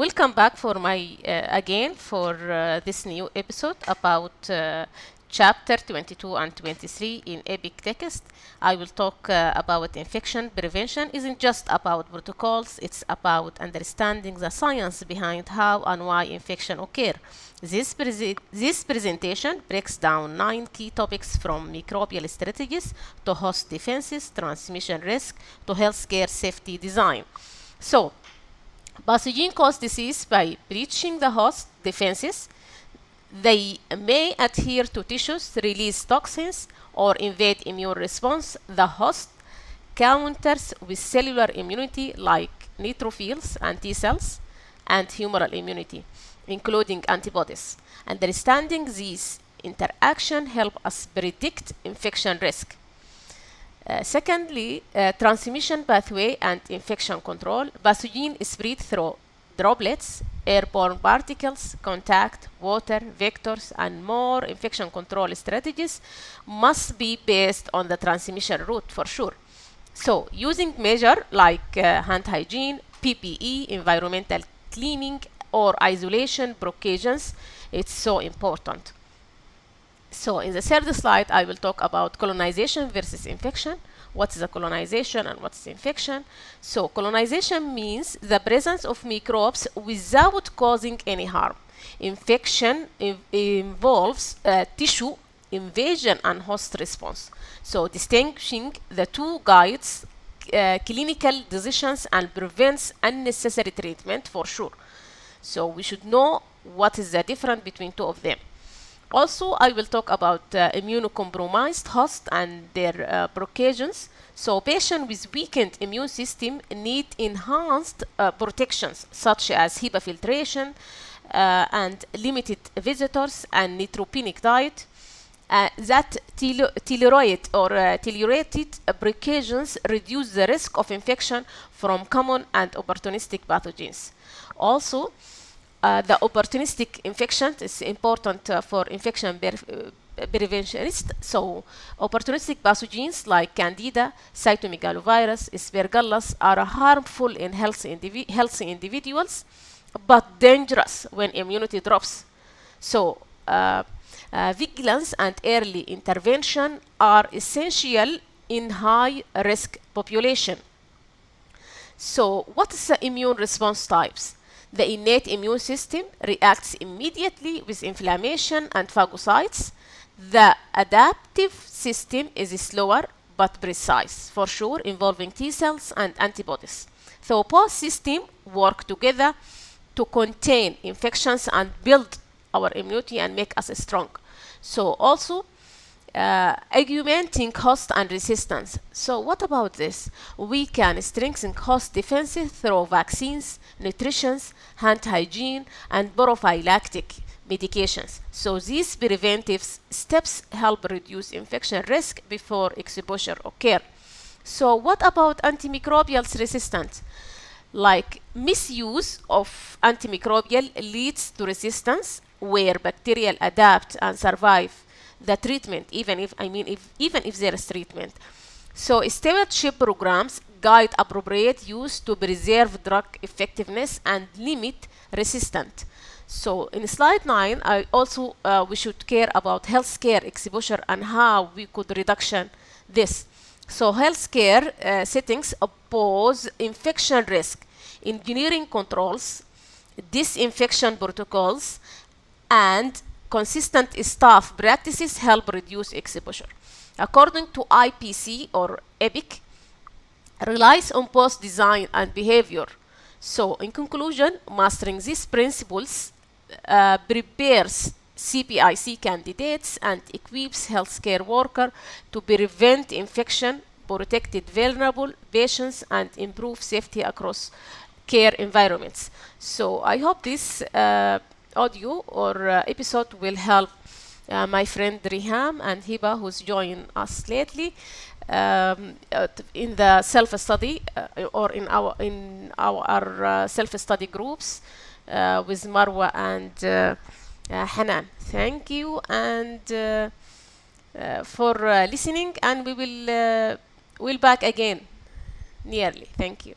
Welcome back for my again for this new episode about chapter 22 and 23 in EPIC text. I will talk about infection prevention. Isn't just about protocols, it's about understanding the science behind how and why infection occur. This presentation breaks down 9 key topics from microbial strategies to host defenses, transmission risk, to healthcare safety design. So, pathogen cause disease by breaching the host defenses. They may adhere to tissues, release toxins, or invade immune response. The host counters with cellular immunity like neutrophils and T cells, and humoral immunity, including antibodies. Understanding these interactions help us predict infection risk. Secondly, transmission pathway and infection control. Pathogen is spread through droplets, airborne particles, contact, water, vectors, and more. Infection control strategies must be based on the transmission route for sure. So, using measures like hand hygiene, PPE, environmental cleaning, or isolation precautions, it's so important. So in the third slide, I will talk about colonization versus infection. What is a colonization and what is infection? So colonization means the presence of microbes without causing any harm. Infection involves tissue invasion and host response. So distinguishing the two guides clinical decisions and prevents unnecessary treatment for sure. So we should know what is the difference between two of them. Also, I will talk about immunocompromised hosts and their precautions. So, patients with weakened immune system need enhanced protections such as HEPA filtration and limited visitors and neutropenic diet. That tolerated precautions reduce the risk of infection from common and opportunistic pathogens. Also, the opportunistic infection is important for infection preventionists. So, opportunistic pathogens like Candida, cytomegalovirus, Aspergillus are harmful in healthy individuals, but dangerous when immunity drops. So, vigilance and early intervention are essential in high-risk population. So, what is the immune response types? The innate immune system reacts immediately with inflammation and phagocytes. The adaptive system is slower but precise, for sure, involving T cells and antibodies. So both systems work together to contain infections and build our immunity and make us strong. So also, augmenting host and resistance. So what about this? We can strengthen host defenses through vaccines, nutrition, hand hygiene, and prophylactic medications. So these preventive steps help reduce infection risk before exposure occurs. So what about antimicrobial resistance? Like misuse of antimicrobial leads to resistance where bacteria adapt and survive the treatment, even if there is treatment. So stewardship programs guide appropriate use to preserve drug effectiveness and limit resistance. So in slide 9, I also we should care about healthcare exposure and how we could reduction this. So healthcare settings oppose infection risk, engineering controls, disinfection protocols, and consistent staff practices help reduce exposure. According to IPC or EPIC, relies on both design and behavior. So, in conclusion, mastering these principles prepares CBIC candidates and equips healthcare workers to prevent infection, protect vulnerable patients, and improve safety across care environments. So, I hope this audio or episode will help my friend Riham and Hiba, who's joined us lately in the self-study or in our self-study groups with Marwa and Hanan. Thank you and for listening, and we'll back again nearly. Thank you.